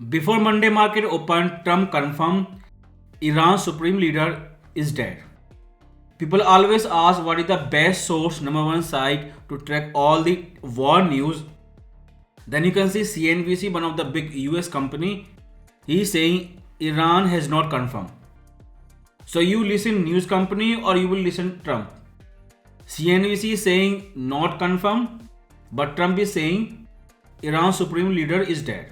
Before Monday market open, Trump confirmed Iran's supreme leader is dead. People always ask what is the best source, number one site to track all the war news. Then you can see CNBC, one of the big US company, he is saying Iran has not confirmed. So you listen news company or you will listen Trump. CNBC is saying not confirmed, but Trump is saying Iran's supreme leader is dead.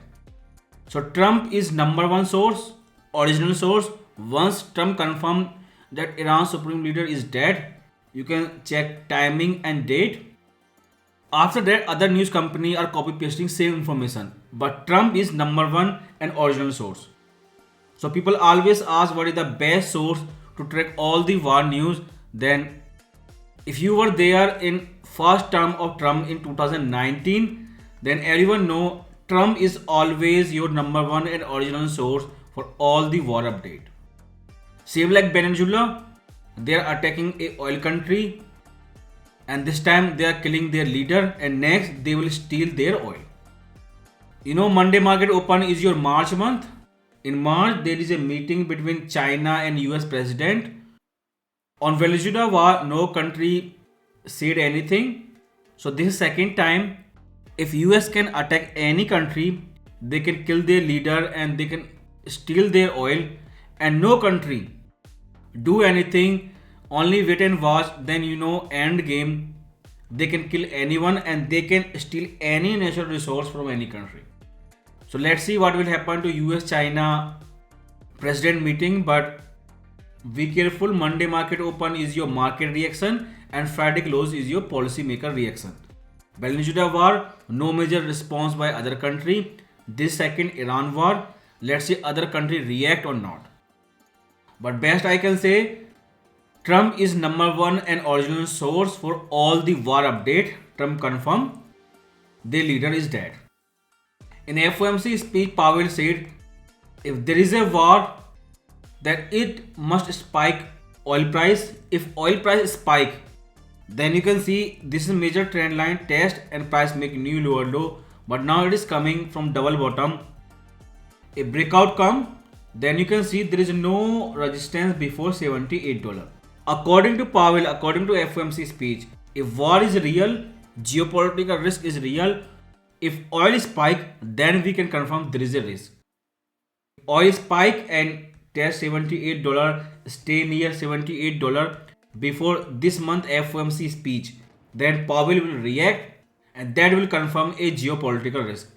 So Trump is number one source, original source. Once Trump confirmed that Iran's supreme leader is dead, you can check timing and date. After that, other news company are copy pasting same information, but Trump is number one and original source. So people always ask what is the best source to track all the war news. Then if you were there in first term of Trump in 2019, then everyone know Trump is always your number one and original source for all the war update. Same like Venezuela, they are attacking a oil country and this time they are killing their leader and next they will steal their oil. You know, Monday market open is your March month. In March, there is a meeting between China and US president. On Venezuela war, no country said anything. So this is second time. If US can attack any country, they can kill their leader and they can steal their oil, and no country do anything, only wait and watch. Then you know, end game, they can kill anyone and they can steal any natural resource from any country. So let's see what will happen to US China president meeting, but be careful. Monday market open is your market reaction and Friday close is your policy maker reaction. Venezuela war, no major response by other country. This second Iran war, let's see other country react or not. But best I can say, Trump is number one and original source for all the war update. Trump confirmed their leader is dead. In FOMC speech, Powell said, if there is a war, then it must spike oil price. If oil price spike, then you can see this is major trend line test and price make new lower low. But now it is coming from double bottom. A breakout come, then you can see there is no resistance before $78. According to Powell, according to FOMC speech, if war is real, geopolitical risk is real. If oil spike, then we can confirm there is a risk. Oil spike and test $78, stay near $78 before this month FOMC speech, then Powell will react and that will confirm a geopolitical risk.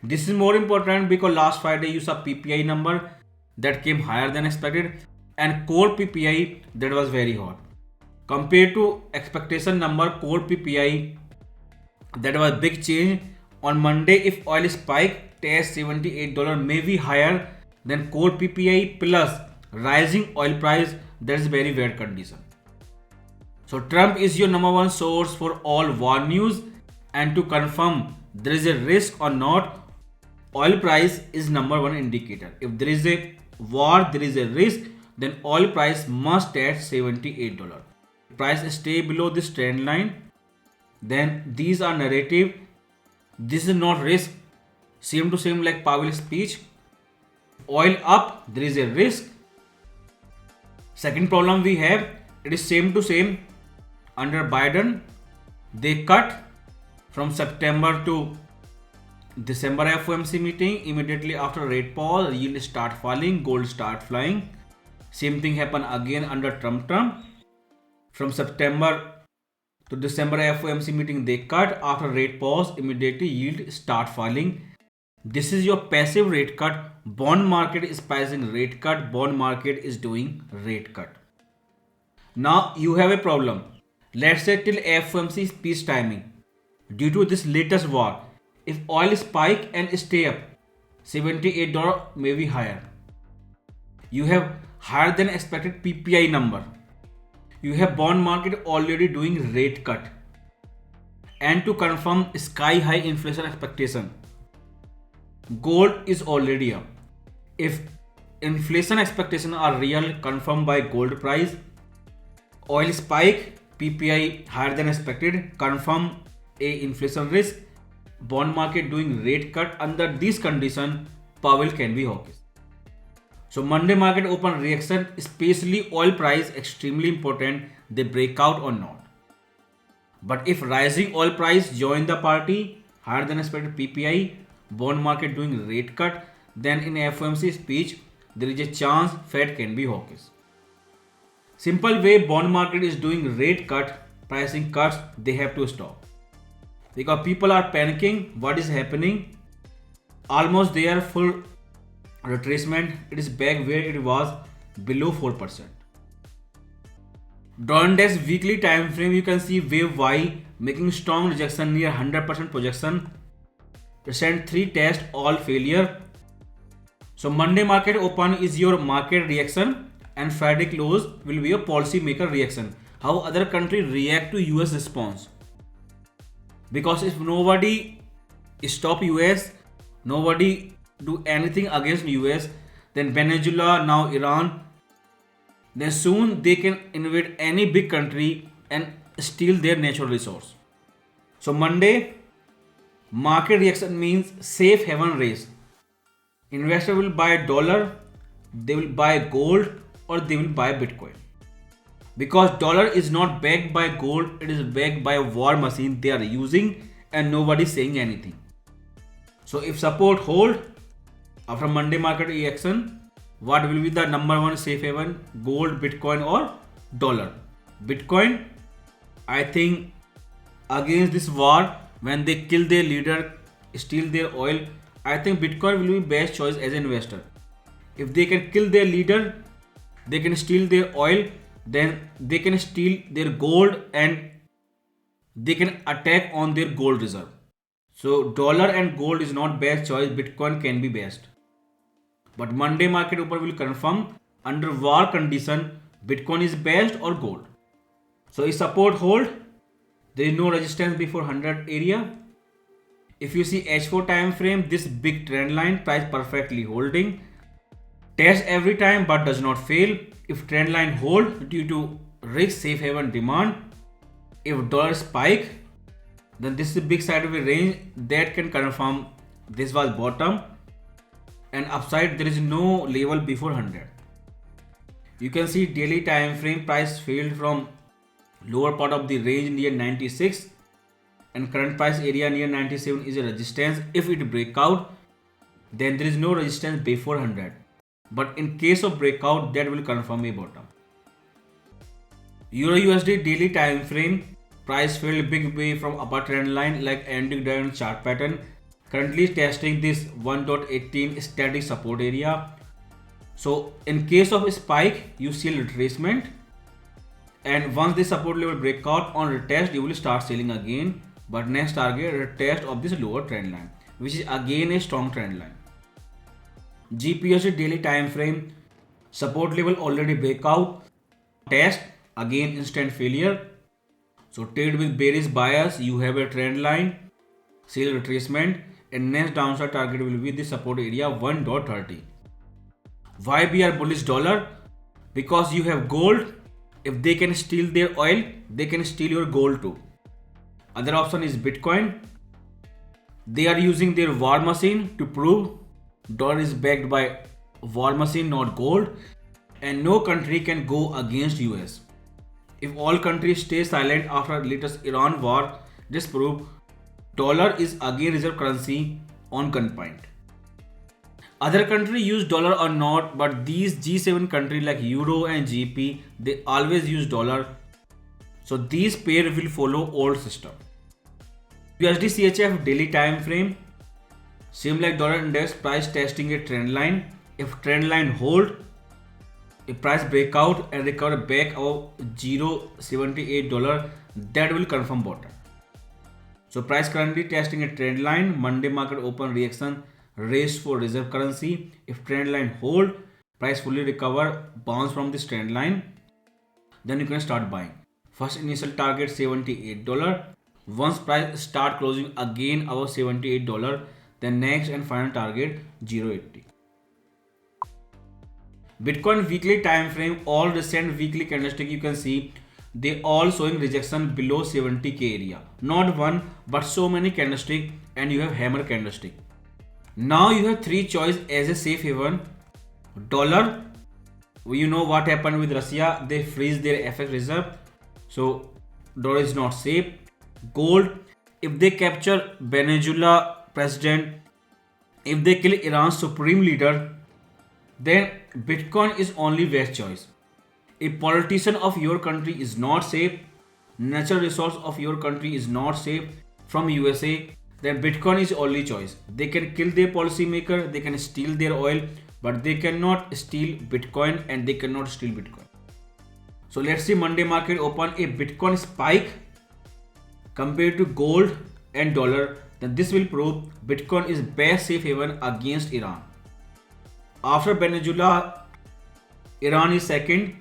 This is more important because last Friday you saw PPI number that came higher than expected and core PPI that was very hot. Compared to expectation number, core PPI that was big change. On Monday, if oil spike, test $78 may be higher than core PPI plus rising oil price. That is very bad condition. So Trump is your number one source for all war news, and to confirm there is a risk or not, oil price is number one indicator. If there is a war, there is a risk, then oil price must at $78. Price stay below this trend line, then these are narrative. This is not risk. Same to same like Powell's speech. Oil up, there is a risk. Second problem we have, it is same to same. Under Biden, they cut from September to December FOMC meeting. Immediately after rate pause, yield start falling, gold start flying. Same thing happen again under Trump term. From September to December FOMC meeting, they cut. After rate pause, immediately yield start falling. This is your passive rate cut. Bond market is pricing rate cut. Bond market is doing rate cut. Now you have a problem. Let's say till FOMC speech timing. Due to this latest war, if oil spike and stay up, $78 may be higher. You have higher than expected PPI number. You have bond market already doing rate cut. And to confirm sky high inflation expectation, gold is already up. If inflation expectations are real, confirmed by gold price, oil spike, PPI higher than expected, confirm a inflation risk, bond market doing rate cut. Under this condition, Powell can be hawkish. So Monday market open reaction, especially oil price, extremely important, they break out or not. But if rising oil price join the party, higher than expected PPI, bond market doing rate cut, then in FOMC speech, there is a chance Fed can be hawkish. Simple way bond market is doing rate cut, pricing cuts, they have to stop. Because people are panicking, what is happening? Almost there, full retracement, it is back where it was below 4%. Dollar index weekly time frame, you can see wave Y making strong rejection near 100% projection. Recent 3 test all failure. So Monday market open is your market reaction and Friday close will be a policy maker reaction. How other country react to US response. Because if nobody stop US, nobody do anything against US, then Venezuela, now Iran, then soon they can invade any big country and steal their natural resource. So Monday, market reaction means safe haven race. Investor will buy dollar, they will buy gold or they will buy Bitcoin. Because dollar is not backed by gold, it is backed by a war machine they are using and nobody is saying anything. So if support hold after Monday market reaction, what will be the number one safe haven? Gold, Bitcoin or dollar? Bitcoin, I think against this war, when they kill their leader, steal their oil, I think Bitcoin will be best choice as an investor. If they can kill their leader, they can steal their oil, then they can steal their gold and they can attack on their gold reserve. So dollar and gold is not best choice, Bitcoin can be best. But Monday market open will confirm under war condition Bitcoin is best or gold. So if support hold, there is no resistance before 100 area. If you see H4 time frame, this big trend line price perfectly holding. Test every time but does not fail. If trend line hold due to risk safe haven demand, if dollar spike, then this is a big sideways range that can confirm this was bottom and upside there is no level before 100. You can see daily time frame price failed from lower part of the range near 96 and current price area near 97 is a resistance. If it break out, then there is no resistance before 100. But in case of breakout, that will confirm a bottom. EURUSD daily time frame price failed big way from upper trend line like ending down chart pattern. Currently testing this 1.18 static support area. So in case of spike, you see retracement. And once this support level break out on retest, you will start selling again. But next target retest of this lower trend line, which is again a strong trend line. GBPUSD daily time frame support level already break out. Test again instant failure. So trade with bearish bias, you have a trend line, sell retracement, and next downside target will be the support area 1.30. Why we are bullish dollar? Because you have gold. If they can steal their oil, they can steal your gold too. Other option is Bitcoin. They are using their war machine to prove dollar is backed by war machine, not gold, and no country can go against US. If all countries stay silent after latest Iran war, this prove dollar is again reserve currency on gunpoint. Other countries use dollar or not, but these G7 countries like Euro and GP, they always use dollar. So these pair will follow old system. USDCHF daily time frame, same like dollar index price testing a trend line. If trend line hold, if price breakout and recover back of $0.78, that will confirm bottom. So price currently testing a trend line. Monday market open reaction race for reserve currency. If trend line hold, price fully recover, bounce from this trend line, then you can start buying. First initial target $78. Once price start closing again above $78, then next and final target $0.80. Bitcoin weekly time frame, all recent weekly candlestick you can see they all showing rejection below 70k area. Not one but so many candlestick, and you have hammer candlestick. Now you have three choices as a safe haven. Dollar, you know what happened with Russia, they freeze their FX reserve, so dollar is not safe. Gold, if they capture Venezuela president, if they kill Iran's supreme leader, then Bitcoin is only best choice. If politician of your country is not safe, natural resource of your country is not safe from USA, then Bitcoin is only choice. They can kill their policymaker, they can steal their oil, but they cannot steal Bitcoin and they cannot steal Bitcoin. So let's see Monday market open a Bitcoin spike compared to gold and dollar, then this will prove Bitcoin is best safe haven against Iran. After Venezuela, Iran is second.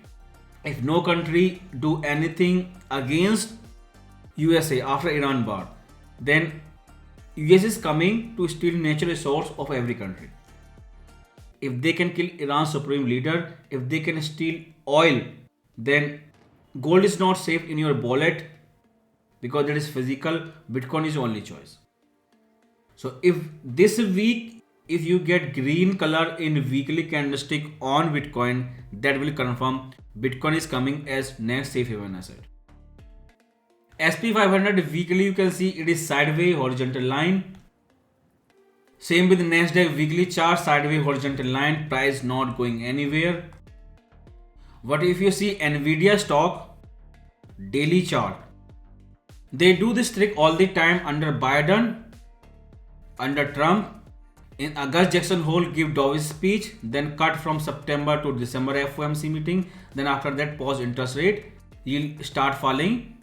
If no country do anything against USA after Iran war, then US is coming to steal natural resource of every country. If they can kill Iran's supreme leader, if they can steal oil, then gold is not safe in your wallet because it is physical. Bitcoin is only choice. So if this week, if you get green color in weekly candlestick on Bitcoin, that will confirm Bitcoin is coming as next safe haven asset. SP 500 weekly, you can see it is sideways horizontal line. Same with NASDAQ weekly chart, sideways horizontal line, price not going anywhere. What if you see Nvidia stock daily chart? They do this trick all the time under Biden, under Trump. In August, Jackson Hole give Davos speech, then cut from September to December FOMC meeting. Then after that pause interest rate, yield start falling,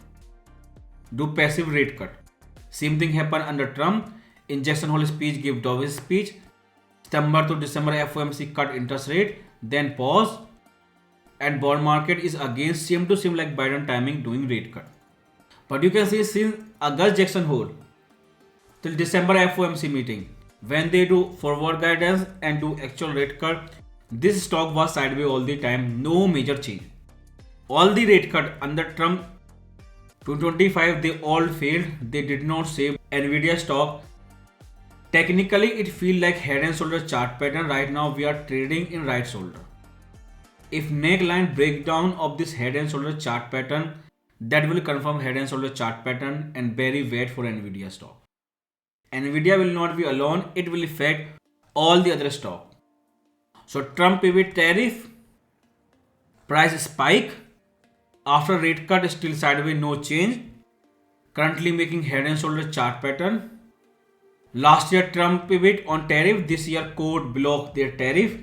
do passive rate cut. Same thing happen under Trump. In Jackson Hole speech, give Davos speech, September to December FOMC cut interest rate, then pause. And bond market is again same to same like Biden timing doing rate cut. But you can see since August Jackson Hole till December FOMC meeting, when they do forward guidance and do actual rate cut, this stock was sideways all the time, no major change. All the rate cut under Trump 225, they all failed. They did not save Nvidia stock. Technically, it feels like head and shoulder chart pattern. Right now, we are trading in right shoulder. If neckline breakdown of this head and shoulder chart pattern, that will confirm head and shoulder chart pattern and very wait for Nvidia stock. Nvidia will not be alone, it will affect all the other stock. So Trump pivot tariff, price spike, after rate cut still sideways, no change, currently making head and shoulder chart pattern. Last year Trump pivot on tariff, this year court block their tariff.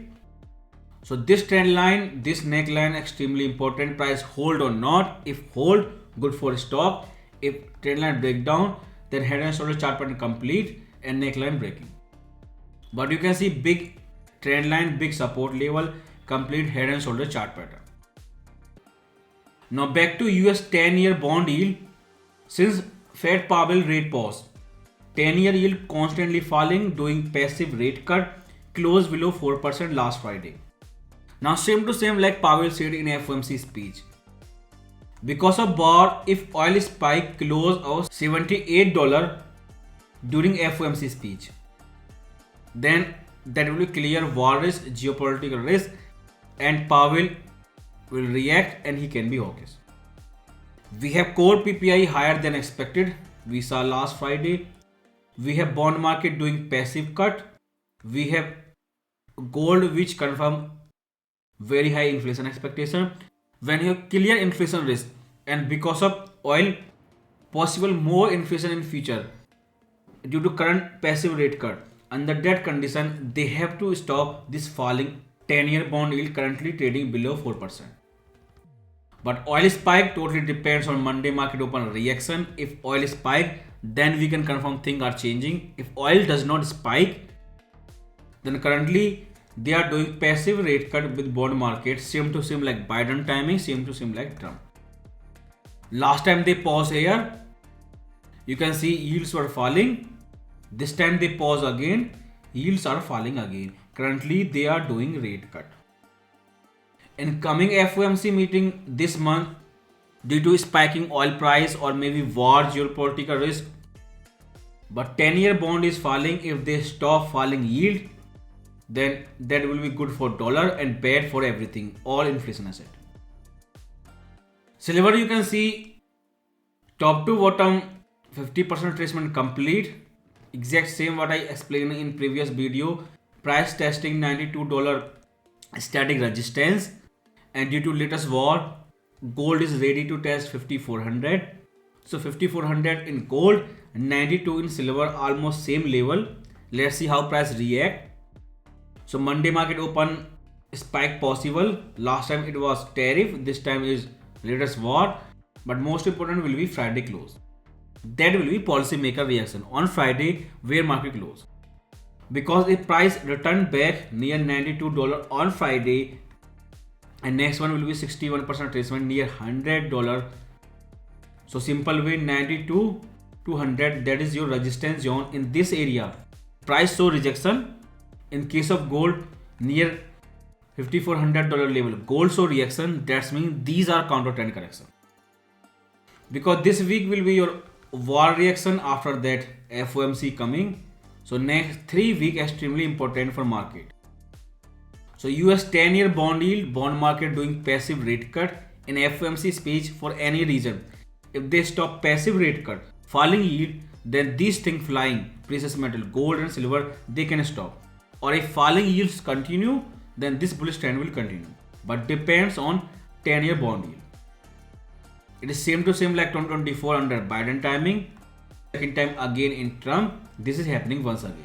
So this trend line, this neckline extremely important, price hold or not. If hold, good for stock. If trend line breakdown, then head and shoulder chart pattern complete and neckline breaking. But you can see big trend line, big support level, complete head and shoulder chart pattern. Now back to US 10-year bond yield. Since Fed Powell rate pause, 10-year yield constantly falling, doing passive rate cut, closed below 4% last Friday. Now same to same like Powell said in FOMC speech. Because of war, if oil spike close of $78 during FOMC speech, then that will clear war risk, geopolitical risk, and Powell will react and he can be hawkish. We have core PPI higher than expected. We saw last Friday. We have bond market doing passive cut. We have gold which confirm very high inflation expectation. When you have clear inflation risk and because of oil possible more inflation in future due to current passive rate cut, under that condition they have to stop this falling 10-year bond yield currently trading below 4%. But oil spike totally depends on Monday market open reaction. If oil spike, then we can confirm things are changing. If oil does not spike, then currently they are doing passive rate cut with bond market, same to same like Biden timing, same to same like Trump. Last time they pause here, you can see yields were falling. This time they pause again, yields are falling again. Currently they are doing rate cut. In coming FOMC meeting this month, due to spiking oil price or maybe war geopolitical risk, But 10-year bond is falling. If they stop falling yield, then that will be good for dollar and bad for everything, all inflation asset. Silver, you can see top to bottom 50% retracement complete. Exact same what I explained in previous video. Price testing $92 static resistance, and due to latest war, gold is ready to test 5400. So 5400 in gold, 92 in silver, almost same level. Let's see how price react. So Monday market open spike possible. Last time it was tariff, this time is latest war, but most important will be Friday close. That will be policy maker reaction on Friday where market close. Because if price return back near $92 on Friday, and next one will be 61% retracement near $100. So simple way, 92 to 100, that is your resistance zone. In this area price show rejection. In case of gold, near $5,400 level, gold show reaction. That means these are counter trend correction. Because this week will be your war reaction, after that FOMC coming. So next 3 weeks extremely important for market. So US 10-year bond yield, bond market doing passive rate cut in FOMC speech for any reason. If they stop passive rate cut, falling yield, then these things flying, precious metal, gold and silver, they can stop. Or if falling yields continue, then this bullish trend will continue. But depends on 10-year bond yield. It is same to same like 2024 under Biden timing. Second time again in Trump. This is happening once again.